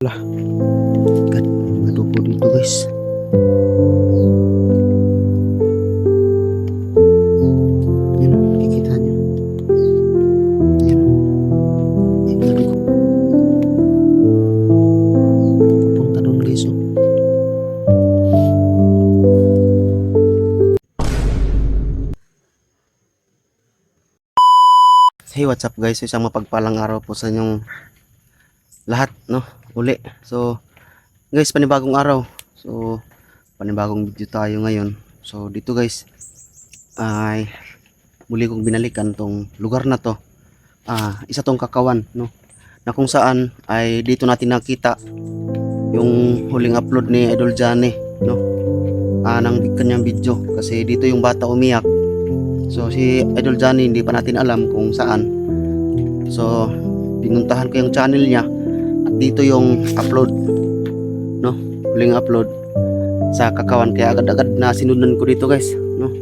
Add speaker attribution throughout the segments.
Speaker 1: Lah, kan adobo dito guys. Yan, nakikita nyo. Yan, yung adobo. Papunta doon guys, oh. Hey, what's up guys? Isang mapagpalang araw po sa inyong lahat, no? Uli. So, guys, panibagong araw. So, panibagong video tayo ngayon. So, dito guys, ay muli kong binalikan tong lugar na to. Isa tong kakawan, no? Na kung saan ay dito natin nakita yung huling upload ni Idol Johnny, no? Ng kanyang video. Kasi dito yung bata umiyak. So, si Idol Johnny hindi pa natin alam kung saan. So, pinuntahan ko yung channel niya. At dito yung upload, no? Huling upload sa kakawan. Kaya agad-agad na sinundan ko dito guys, no?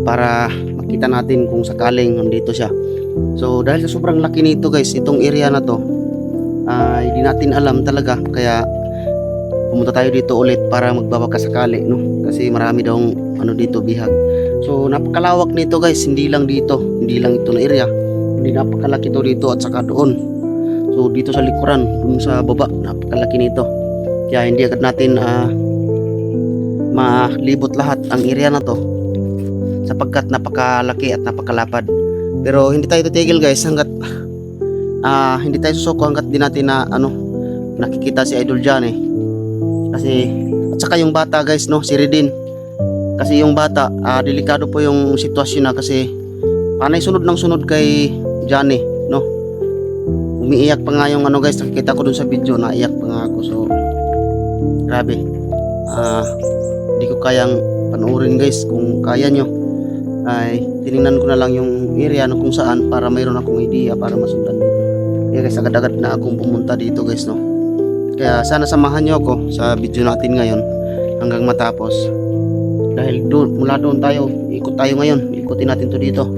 Speaker 1: Para makita natin kung sakaling nandito siya. So, dahil sa sobrang laki nito guys, itong area na to, hindi natin alam talaga. Kaya, pumunta tayo dito ulit para magbabaka sakali, no? Kasi marami daw dito bihag. So napakalawak nito guys, hindi lang dito, hindi lang ito na area, hindi napakalaki to dito at saka doon. So dito sa likuran, dun sa baba, napakalaki nito. Kaya hindi agad natin malibot lahat ang area na to sapagkat napakalaki at napakalapad. Pero hindi tayo titigil guys hanggat hindi tayo susuko hanggat di natin nakikita si Idol Johnny. Kasi at saka yung bata guys, no, si Redin. Kasi yung bata, delikado po yung sitwasyon na kasi panay sunod ng sunod kay Johnny, no? Umiiyak pa nga yung guys, nakikita ko dun sa video, naiyak pa nga ako. So, grabe. Hindi ko kayang panoorin guys. Kung kaya nyo, ay tinignan ko na lang yung area no, kung saan para mayroon akong idea para masundan dito. Kaya guys, agad-agad na akong pumunta dito guys, no? Kaya sana samahan nyo ako sa video natin ngayon hanggang matapos. Dahil mula doon tayo, ikot tayo ngayon. Ikutin natin to dito.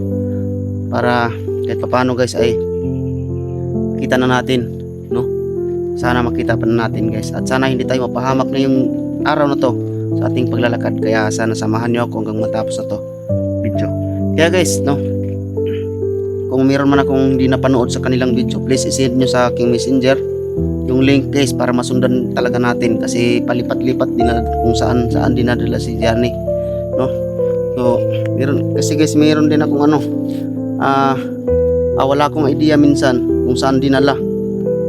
Speaker 1: Para kahit paano guys ay kita na natin, no? Sana makita pa na natin guys. At sana hindi tayo mapahamak na yung araw na to sa ating paglalakad. Kaya sana samahan nyo ako hanggang matapos na to video. Kaya guys, no? Kung mayroon man akong hindi napanood sa kanilang video, please isend nyo sa aking messenger yung link guys para masundan talaga natin. Kasi palipat-lipat din kung saan dinadala si Johnny, no? So meron kasi guys, meron din akong wala akong idea minsan kung saan dinala.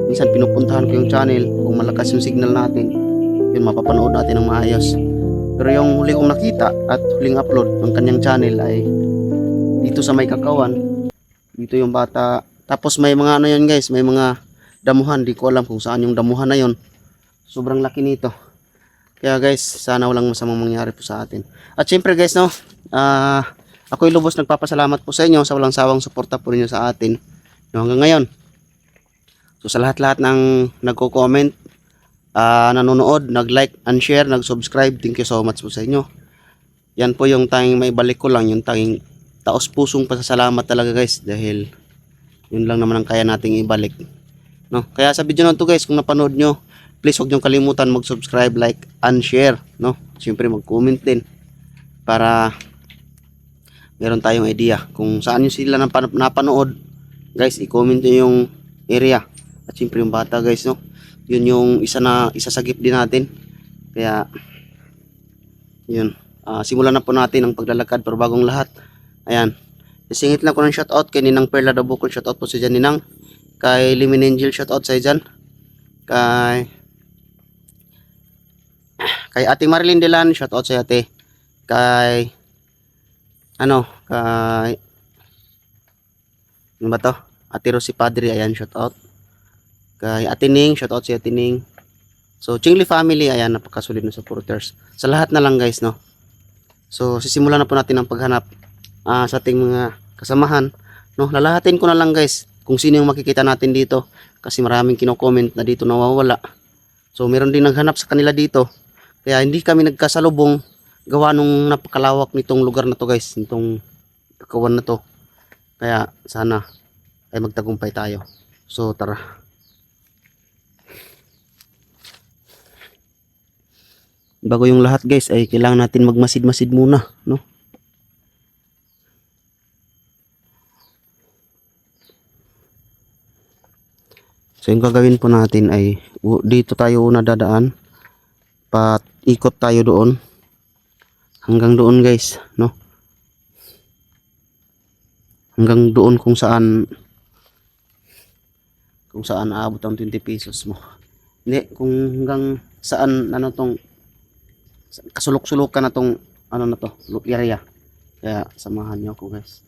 Speaker 1: Minsan pinupuntahan ko yung channel, kung malakas yung signal natin, yun mapapanood natin ng maayos. Pero yung huli kong nakita at huling upload ng kanyang channel ay dito sa may kakawan. Dito yung bata. Tapos may mga yun guys, may mga damuhan, di ko alam kung saan yung damuhan na yon. Sobrang laki nito. Kaya guys, sana walang masamang mangyari po sa atin. At syempre guys, no, ako'y lubos nagpapasalamat po sa inyo sa walang sawang suporta po ninyo sa atin, no, hanggang ngayon. So sa lahat-lahat ng nagko-comment, nanonood, nag-like and share, nag-subscribe, thank you so much po sa inyo. Yan po yung tanging maibalik ko lang, yung tanging taos pusong pasasalamat talaga guys, dahil yun lang naman ang kaya nating ibalik, no? Kaya sa video na to guys, kung napanood nyo, please huwag nyo kalimutan mag-subscribe, like, and share, no? Siyempre mag-comment din para meron tayong idea kung saan nyo sila napanood. Guys, i-comment nyo yung area. At siyempre yung bata guys, no? Yun yung isa sa gift din natin. Kaya yun, simulan na po natin ang paglalakad. Pero bagong lahat, ayan, isingit lang ko ng shoutout kay Ninang Perla Dabukol. Shoutout po si dyan Ninang. Kay Limin Angel, shoutout sa dyan. Kay Ate Marilyn Delan, shoutout sa ate. Kay ano ba to? Ate Rosie Padre, ayan, shoutout. Kay Ate Ning, shoutout si Ate Ning. So Chingli family, ayan, napakasulit na supporters. Sa lahat na lang guys, no. So sisimulan na po natin ang paghanap sa ating mga kasamahan, no. Lalahatin ko na lang guys kung sino yung makikita natin dito kasi maraming kino-comment na dito nawawala. So meron din naghanap sa kanila dito. Kaya hindi kami nagkasalubong gawa nung napakalawak nitong lugar na to guys, nitong kakawan na to. Kaya sana ay magtagumpay tayo. So tara. bago yung lahat guys ay kailangan natin magmasid-masid muna, no? So yung gagawin po natin ay dito tayo una dadaan, ikot tayo doon hanggang doon guys, no? Hanggang doon kung saan aabot ang 20 pesos mo. Hindi, kung hanggang saan ano tong kasulok-sulukan na tong ano na to, area. Kaya samahan niyo ako guys.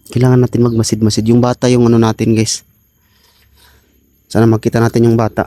Speaker 1: Kailangan natin magmasid-masid. Yung bata yung ano natin guys. Sana makita natin yung bata.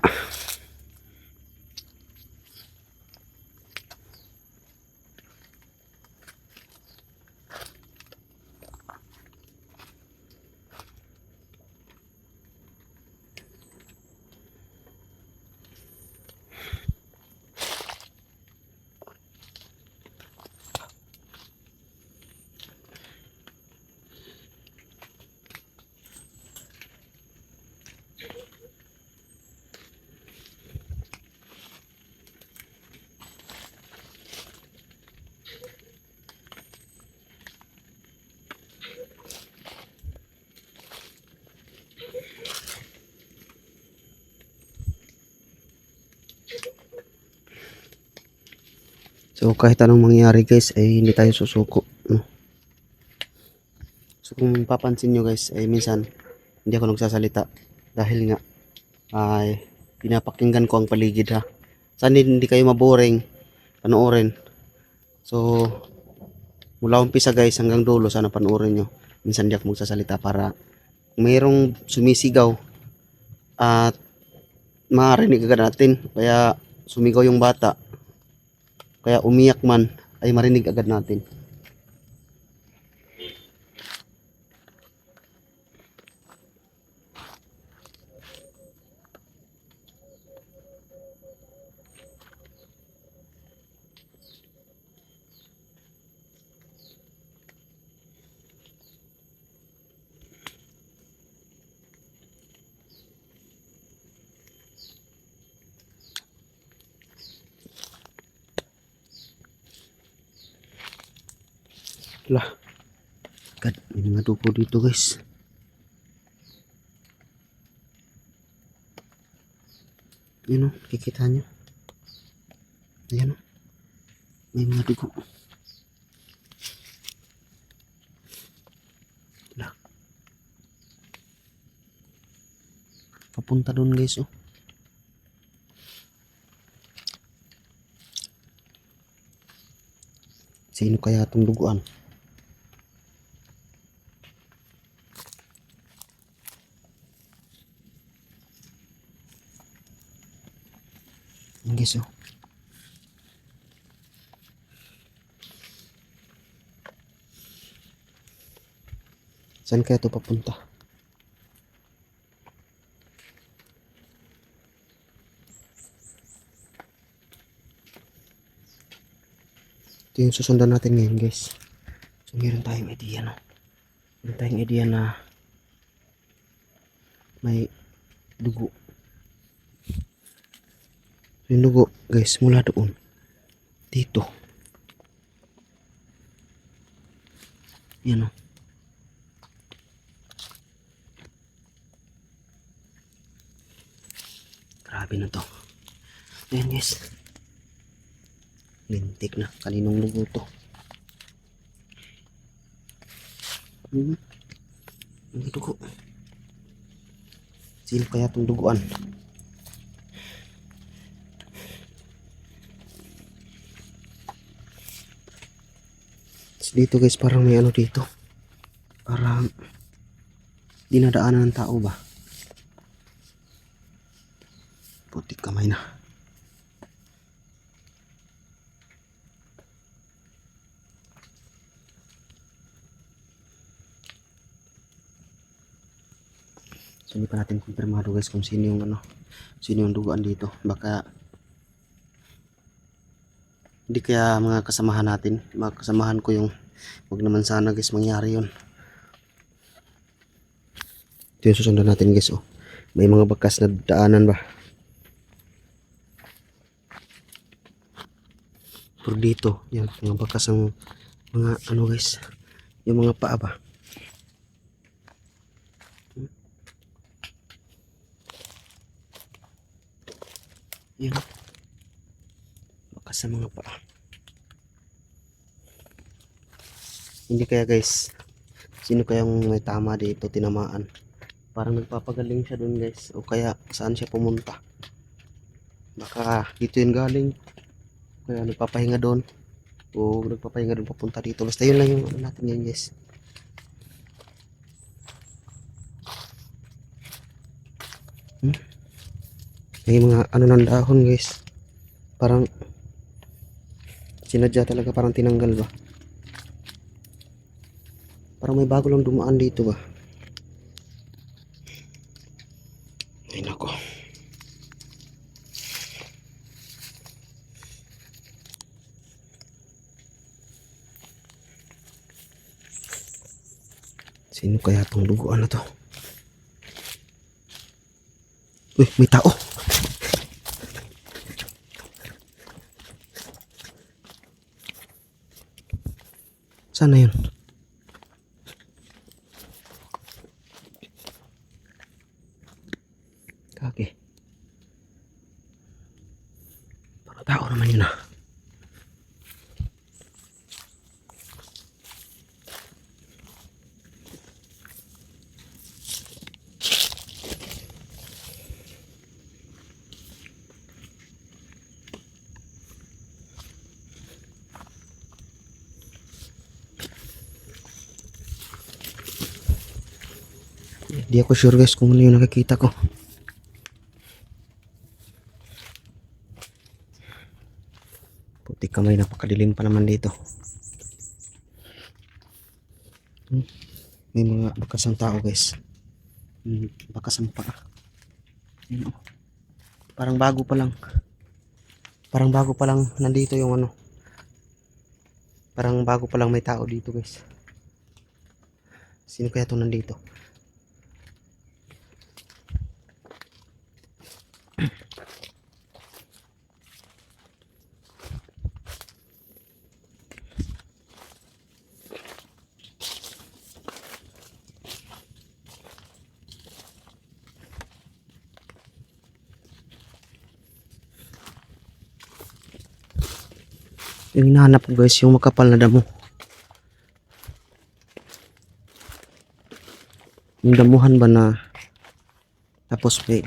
Speaker 1: So kahit anong mangyari guys ay hindi tayo susuko, no? So kung papansin nyo guys ay minsan hindi ako nagsasalita dahil nga ay pinapakinggan ko ang paligid ha. Sana hindi kayo maboring panoorin. So mula umpisa guys hanggang dulo sana panoorin nyo. Minsan hindi ako magsasalita para mayroong sumisigaw at marinig agad natin. Kaya sumigaw yung bata, kaya umiyak man ay marinig agad natin. Lah, God, may mga dugo dito guys. Yan o, kikita nyo. Ayan o, may mga dugo. Lah, papunta doon guys o. Sino kaya itong duguan? Yan guys o. Saan kaya ito papunta? Ito yung susundan natin ngayon guys. So meron tayong idea no. Meron tayong idea na may dugo. So yung dugo guys mula doon dito. Yan o. Grabe na to. Ayan guys. Lintik na. Kaninong lugo to. Ang dugo. Sino kaya itong duguan? So, dito guys parang may ano dito. Parang dinadaanan ng tao ba? Putik kamay na. So hindi pa natin kumpirmado guys kung sino yung sino yung duguan dito. Baka hindi kaya mga kasamahan natin, mga kasamahan ko yung wag naman sana guys mangyari yun. Ito yung susundan natin guys oh. May mga bakas na daanan ba? Pero dito, yan, mga bakas ang mga ano guys, yung mga paa ba? Yan, bakas sa mga paa. Hindi kaya guys, sino kayang may tama dito, tinamaan? Parang nagpapagaling siya doon guys, o kaya saan siya pumunta? Baka dito yun galing, kaya nagpapahinga doon, o nagpapahinga doon papunta dito. Basta yun lang yung ano natin yan guys. May mga ano ng dahon guys, parang sinadya talaga, parang tinanggal ba? Parang may bago lang dumaan dito ba? Ay nako. Sino kaya tong duguan na to? Uy, may tao. Sana yun? Kaki. Parang tao naman yun ah. Di ako sure guys kung ano yung nakikita ko. Puti kamay, napakadilim pa naman dito. May mga bakas ng tao guys. Bakas ng paa. Parang bago pa lang. Parang bago pa lang nandito yung ano. Parang bago pa lang may tao dito guys. Sino kaya itong nandito? Yung hinahanap ko guys, yung makapal na damo. Yung damuhan ba na tapos may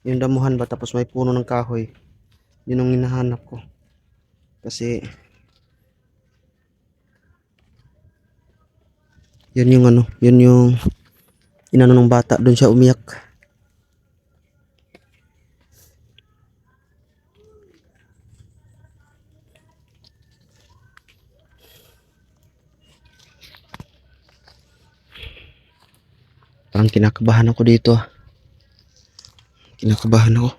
Speaker 1: yung damuhan ba tapos may puno ng kahoy. Yun ang hinahanap ko. Kasi yun yung ano, yun yung inano ng bata, doon siya umiyak. Parang kinakabahan ako dito ah. Kinakabahan ako.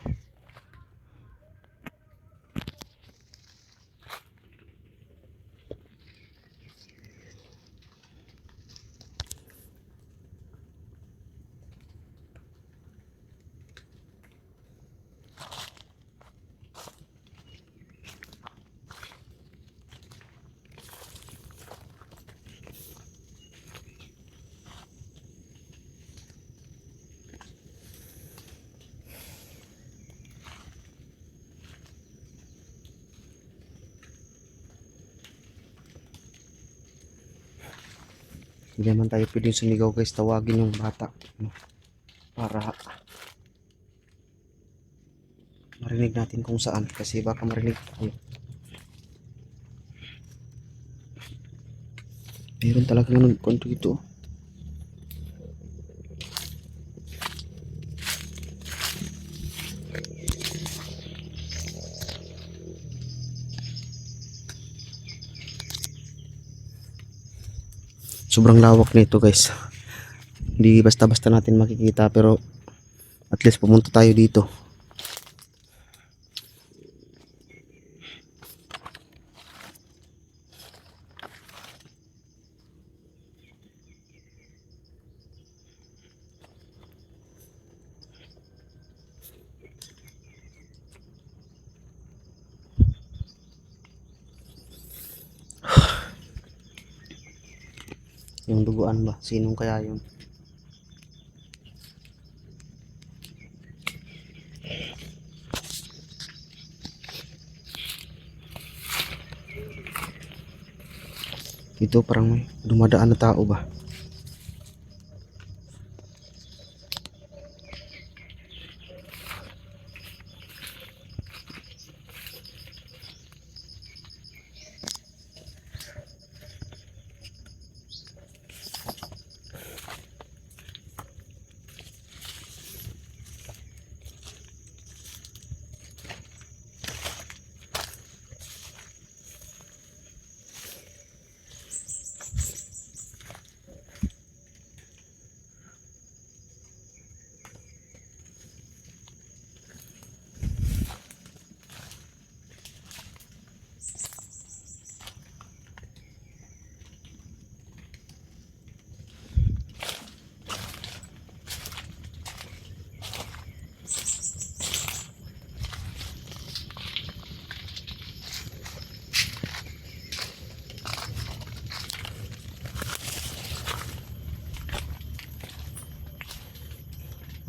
Speaker 1: Hindi naman tayo pwedeng sumigaw guys, tawagin yung bata para marinig natin kung saan, kasi baka marinig tayo. Meron talagang nagkwento dito. Sobrang lawak nito guys. Hindi basta-basta natin makikita, pero at least pumunta tayo dito. Yung duguan ba? Sinong kaya yun? Ito parang may dumadaan na tao ba?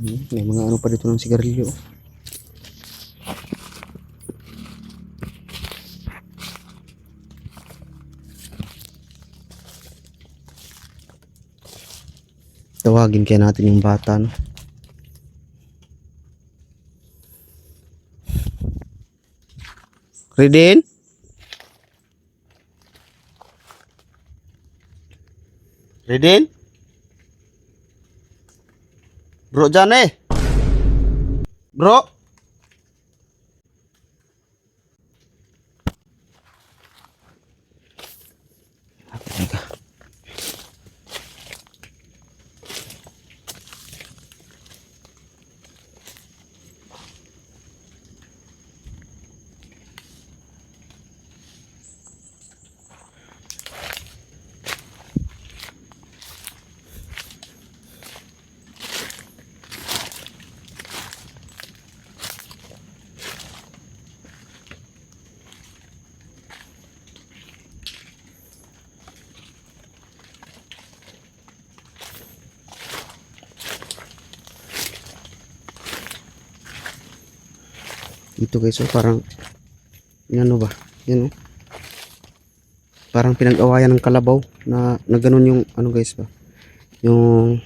Speaker 1: May mga ano pa dito ng sigarilyo. Tawagin kaya natin yung bata, no? Redin? Redin? Bro dyan eh. Bro? Teka. Ito guys, so parang ano ba? Yan oh. Parang pinag-awayan ng kalabaw na ganun yung ano guys ba? Yung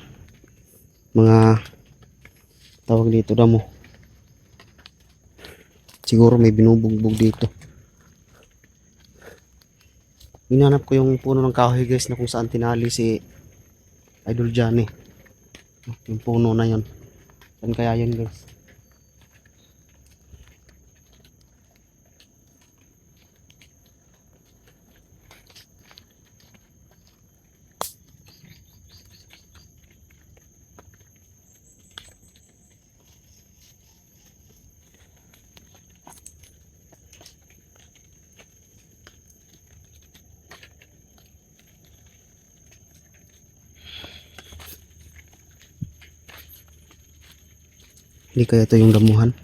Speaker 1: mga tawag dito damo. Siguro may binubugbog dito. Hinanap ko yung puno ng kahoy guys na kung saan tinali si Idol Johnny. Yung puno na yon. Saan kaya yun guys? Hindi kaya ito yung damuhan?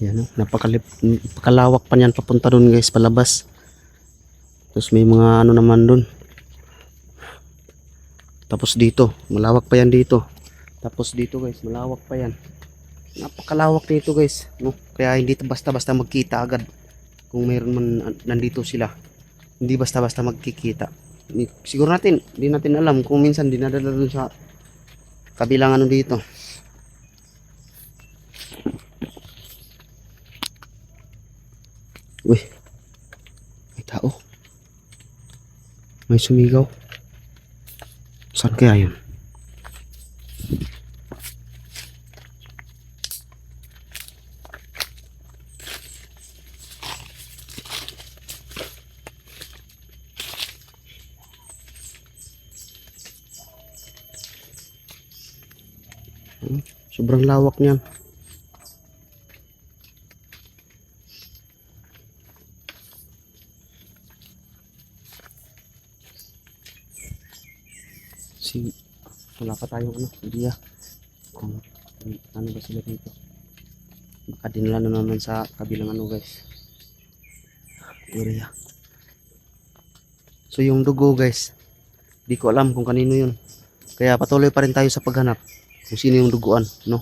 Speaker 1: Yan, napakalawak pa niyan papunta doon guys, palabas. Tapos may mga ano naman doon. Tapos dito, malawak pa yan dito. Tapos dito guys, malawak pa yan. Napakalawak dito guys, no? Kaya hindi basta-basta magkita agad. Kung mayroon man nandito sila, hindi basta-basta magkikita. Siguro natin, hindi natin alam kung minsan dinadala doon sa kabilang ano dito. Uy, may tao. May sumigaw. Saan kaya yun? Sobrang lawak niyan. Kasi wala pa tayong idea kung ano ba sila dito. Baka dinala na naman sa kabilang guys, area. So yung dugo guys, di ko alam kung kanino yun. Kaya patuloy pa rin tayo sa paghanap kung sino yung duguan, no?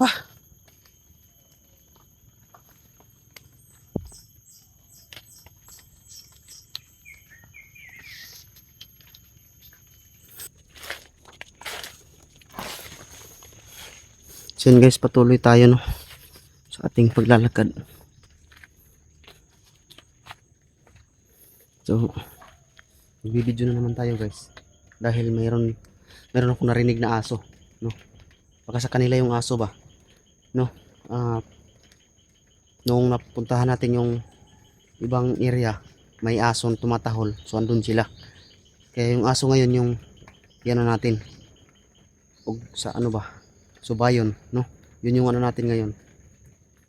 Speaker 1: Ah! So yun guys, patuloy tayo no sa ating paglalakad. So magbibideo na naman tayo guys dahil mayroon akong narinig na aso, no? Baka sa kanila yung aso ba, no? Nung napuntahan natin yung ibang area, may asong tumatahol, so andun sila. Kaya yung aso ngayon yung yan natin, o sa ba, Subayon, no? Yun yung natin ngayon.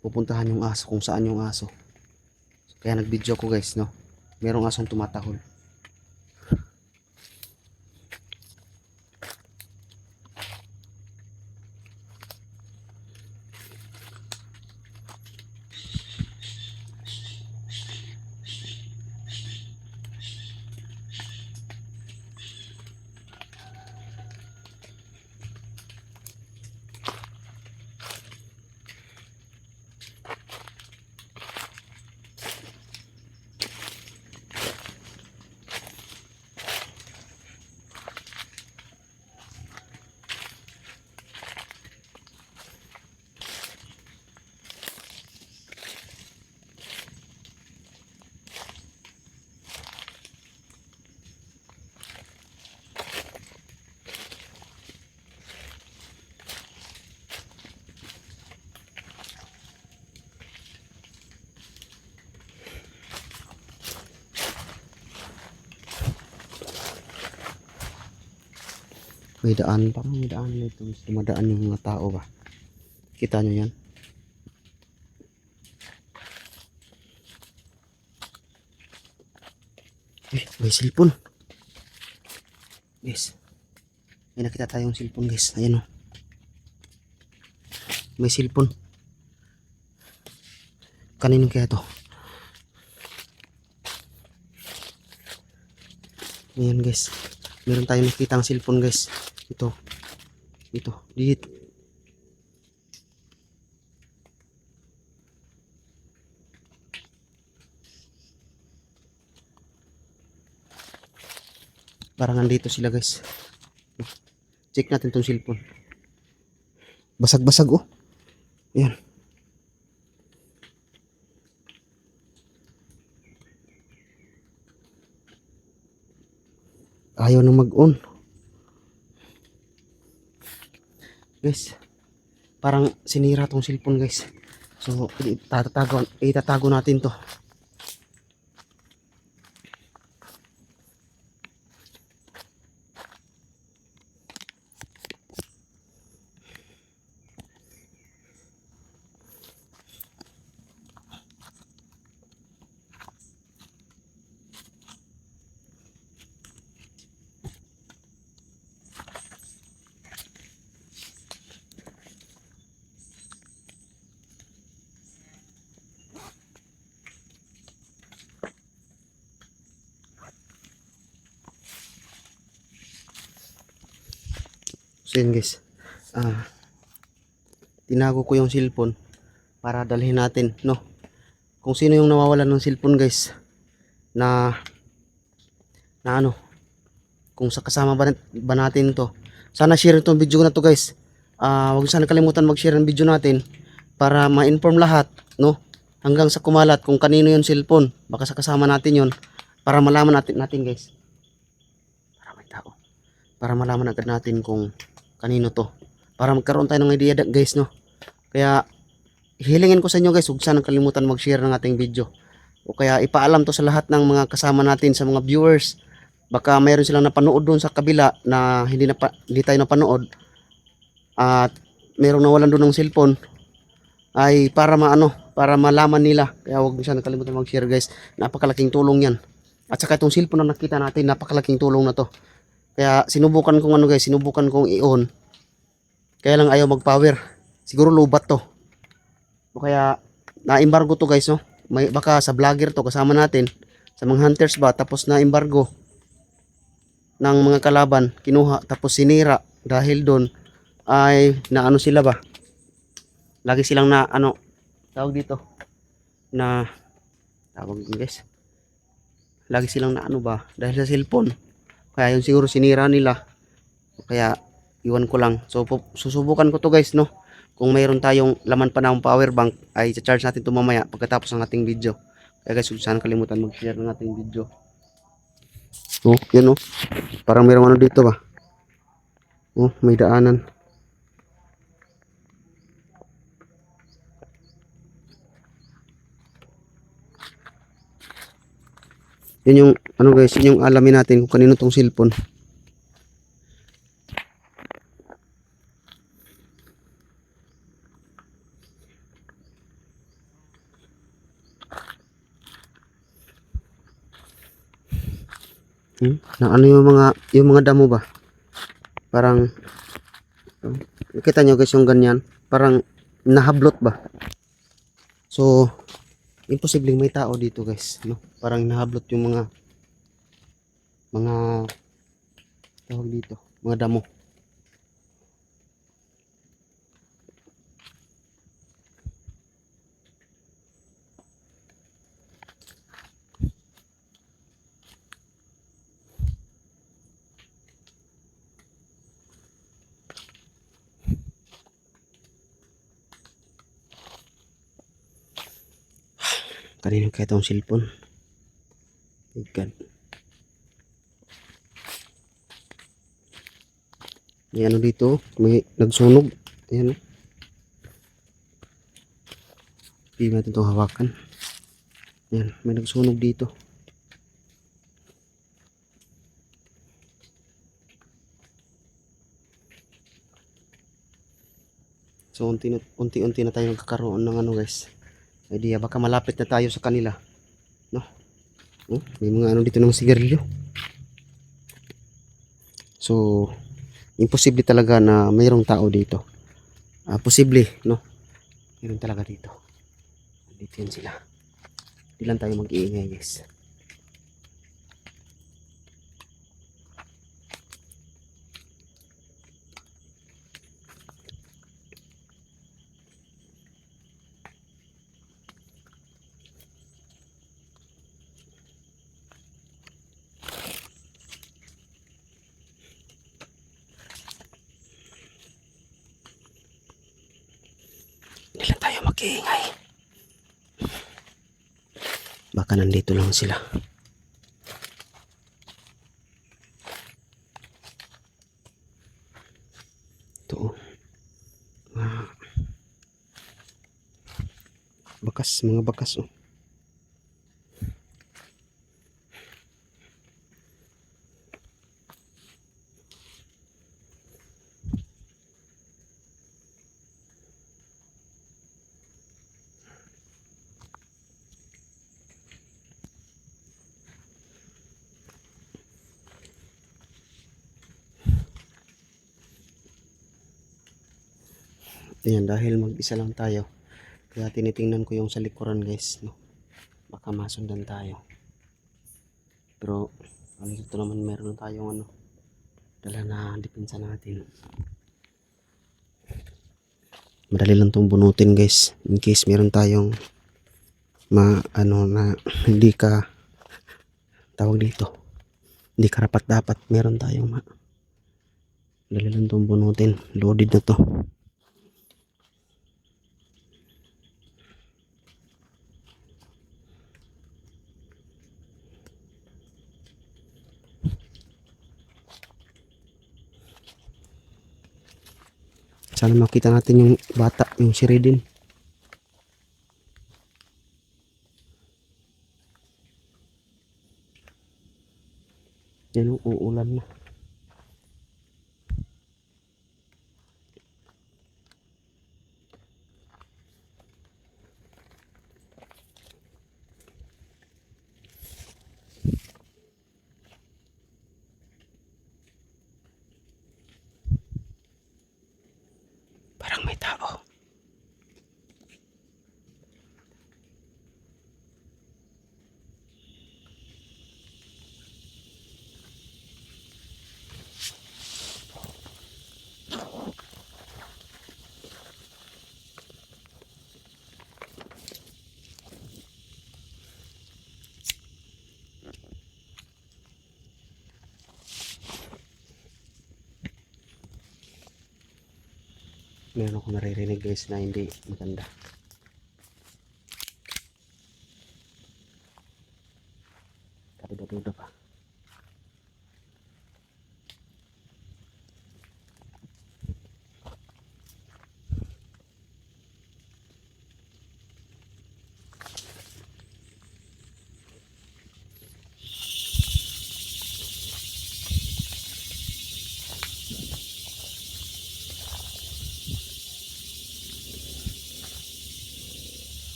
Speaker 1: Pupuntahan yung aso, kung saan yung aso. Kaya nag-video ko guys, no? Merong asong tumatahol. May daan, parang may daan nito. Dumadaan yung mga tao ba? Kita nyo yan? May cellphone. Guys, may nakita tayong cellphone guys. Ayan o. May cellphone. Kanino kaya to? Ayan guys. Meron tayong nakitang cellphone guys. Ito. Dito. Parang nandito sila guys. Check natin tong cellphone. Basag-basag oh. Ayan. Ayaw nang mag-on. Guys, parang sinira tong cellphone guys. So, itatago natin to. So yun guys, tinago ko yung cellphone para dalhin natin, no? Kung sino yung nawawalan ng cellphone guys, na kung sa kasama ba natin to, sana share itong video na to guys. Huwag sana kalimutan mag-share ng video natin para ma-inform lahat, no? Hanggang sa kumalat kung kanino yung cellphone, baka sa kasama natin yon, para malaman natin guys. Para may tao. Para malaman agad natin kung kanino to, para magkaroon tayo ng idea guys, no? Kaya hilingin ko sa inyo guys, huwag sana kalimutan mag-share ng ating video, o kaya ipaalam to sa lahat ng mga kasama natin, sa mga viewers. Baka mayroon silang napanood doon sa kabila na hindi tayo napanood, at mayroong nawalan doon ng cellphone, ay para para malaman nila. Kaya huwag niyo sana kalimutan mag-share guys. Napakalaking tulong yan. At saka itong cellphone na nakita natin, napakalaking tulong na to. Kaya sinubukan kong ano guys, sinubukan kong i-on. Kaya lang ayaw mag-power. Siguro lubat to. O kaya na-embargo to guys, no? May baka sa vlogger to kasama natin sa mga hunters ba, tapos na-embargo ng mga kalaban, kinuha tapos sinira dahil doon ay naano sila ba? Lagi silang na ano tawag dito na tawag guys. Lagi silang na ano ba dahil sa cellphone. Kaya yun siguro sinira nila. Kaya iwan ko lang. So susubukan ko to guys, no. Kung mayroon tayong laman pa ng power bank ay i-charge natin to mamaya pagkatapos ng ating video. Kaya guys, huwag sana kalimutan mag-share ng ating video. Oh, yun oh. Parang mayroong ano dito ba? Oh, may daanan. Yun yung ano guys, yun yung alamin natin kung kanino tong cellphone. Na ano yung mga damo ba? Parang nakita nyo guys yung ganyan, parang nahablot ba? So imposibleng may tao dito guys, no? Parang nahablot yung mga tawag dito, mga damo. Kanino kaya itong cellphone? My God. May ano dito, may nagsunog. Ayan. Hindi natin ito hawakan. Ayan, may nagsunog dito. So unti-unti na tayo nagkakaroon ng ano guys, idea, baka malapit na tayo sa kanila, no? May mga ano dito ng sigarilyo. So imposible talaga na mayroong tao dito. Posible, no? Mayroon talaga dito. Dito yan sila. Hindi lang tayo mag-iingay guys. Hindi lang tayo mag-iingay. Baka nandito lang sila. Ito. Bakas, mga bakas oh. Ayan, dahil mag-isa lang tayo, kaya tinitingnan ko yung sa likuran guys, no? Baka masundan tayo. Pero ano dito naman, meron tayong ano, dala na depensa natin. Madali lang tong bunutin guys, in case meron tayong ano na hindi ka tawag dito, hindi karapat dapat, meron tayong madali lang tong bunutin. Loaded na to. Sana makita natin yung bata, yung si Redin. Yan, uulan na. Meron ako naririnig guys na hindi maganda. Kaduda-duda pa.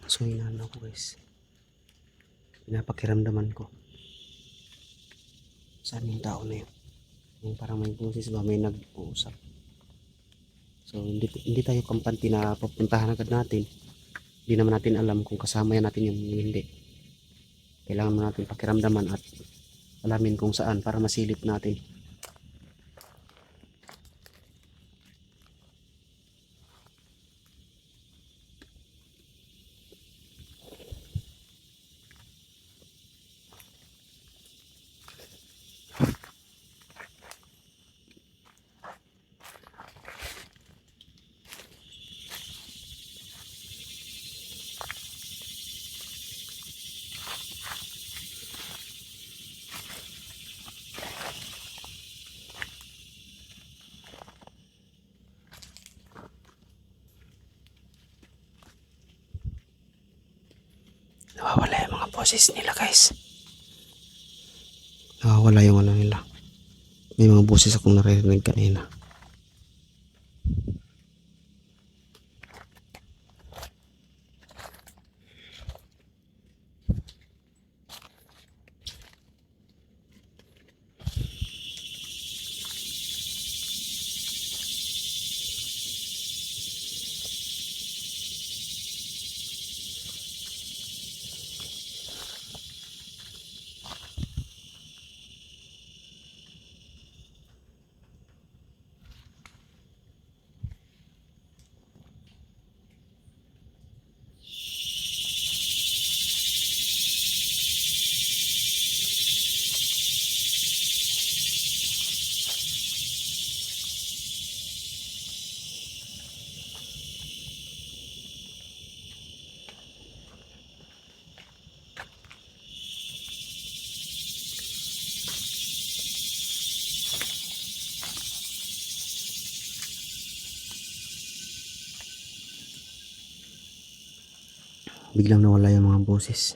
Speaker 1: So inaano ko guys, pinapakiramdaman ko saan yung tao na yun, yung parang may boses ba, may nag-uusap. So hindi tayo kampante na papuntahan agad natin, hindi naman natin alam kung kasama yan natin yung hindi. Kailangan mo natin pakiramdaman at alamin kung saan para masilip natin. Nawawala yung mga boses nila guys. Nawawala yung ano nila. May mga boses akong naririnig kanina. Biglang nawala yung mga boses.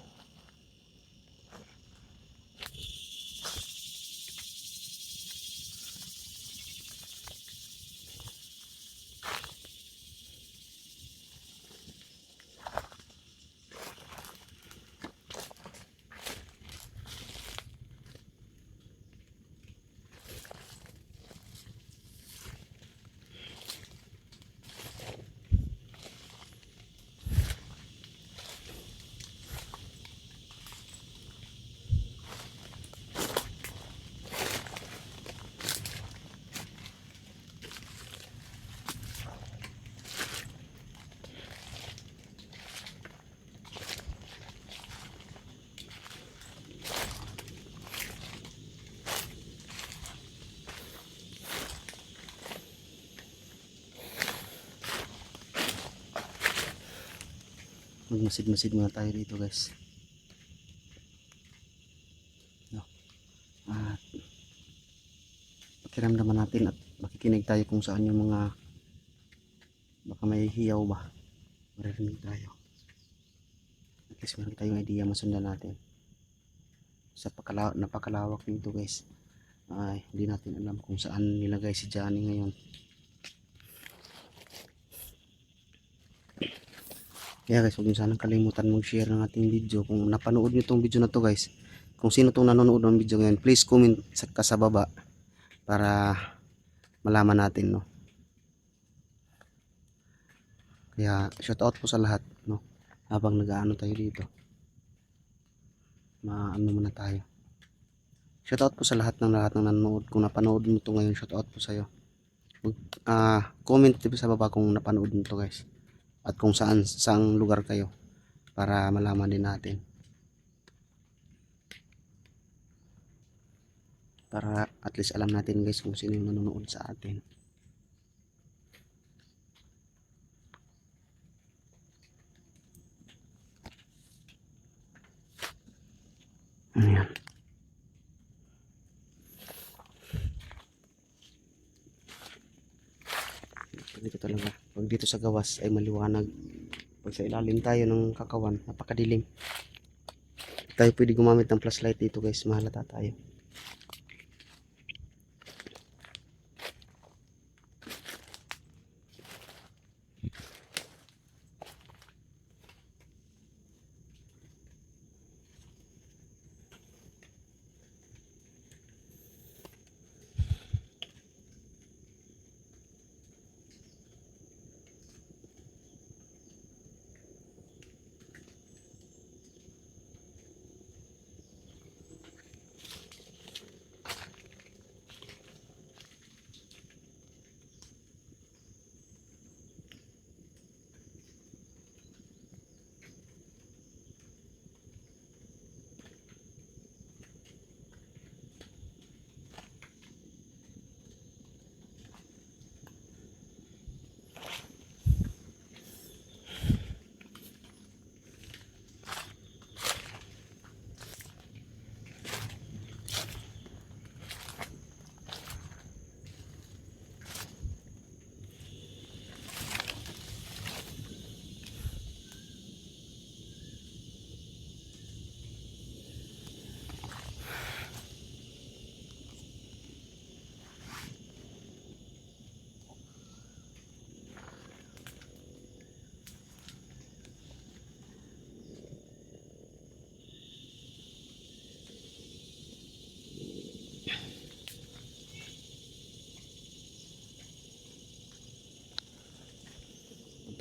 Speaker 1: Magmasid-masid muna tayo dito guys. No. pakiramdaman natin at makikinig tayo kung saan yung mga baka may hiyaw ba, maririnig tayo. At least meron tayong idea, masundan natin. Sa napakalawak nito guys, ay hindi natin alam kung saan nilagay si Johnny ngayon. Kaya guys, huwag nyo sanang kalimutan mag-share ng ating video. Kung napanood nyo itong video na to guys, kung sino itong nanonood ng video ngayon, please comment sa baba para malaman natin, no. Kaya shout out po sa lahat, no, habang nag-aano tayo dito, maano muna tayo. Shout out po sa lahat ng nanonood. Kung napanood mo to ngayon, shout out po sa iyo. Comment sa baba kung napanood mo to guys, at kung saang lugar kayo para malaman din natin, para at least alam natin guys kung sino yung nanonood sa atin. Ayan. Dito talaga, pag dito sa gawas ay maliwanag. Pag sa ilalim tayo ng kakawan, napakadilim. Tayo pwede gumamit ng flashlight dito guys, mahalata tayo.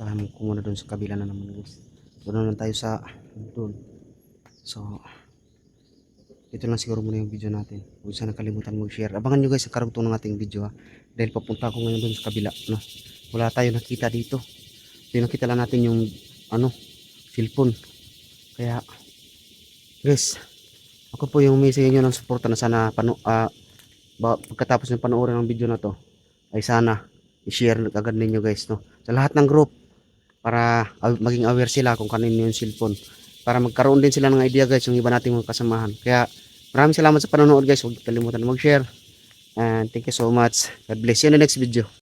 Speaker 1: Puntahan ko muna doon sa kabila na naman guys. Doon na tayo sa doon. So ito lang siguro muna yung video natin. Huwag sana kalimutan mag-share. Abangan nyo guys ang karugtong ng ating video ha. Dahil papunta ko ngayon doon sa kabila, no. Wala tayo nakita dito. Yung nakita lang natin yung cellphone. Kaya guys, ako po yung may sa inyo ng suporta na sana pagkatapos ng panoorin ng video na to ay sana i-share agad ninyo guys, no, sa lahat ng group para maging aware sila kung kanino yung cellphone, para magkaroon din sila ng idea guys yung iba nating mga kasamahan. Kaya maraming salamat sa panonood guys. Huwag kalimutan mag-share and thank you so much. God bless you in the next video.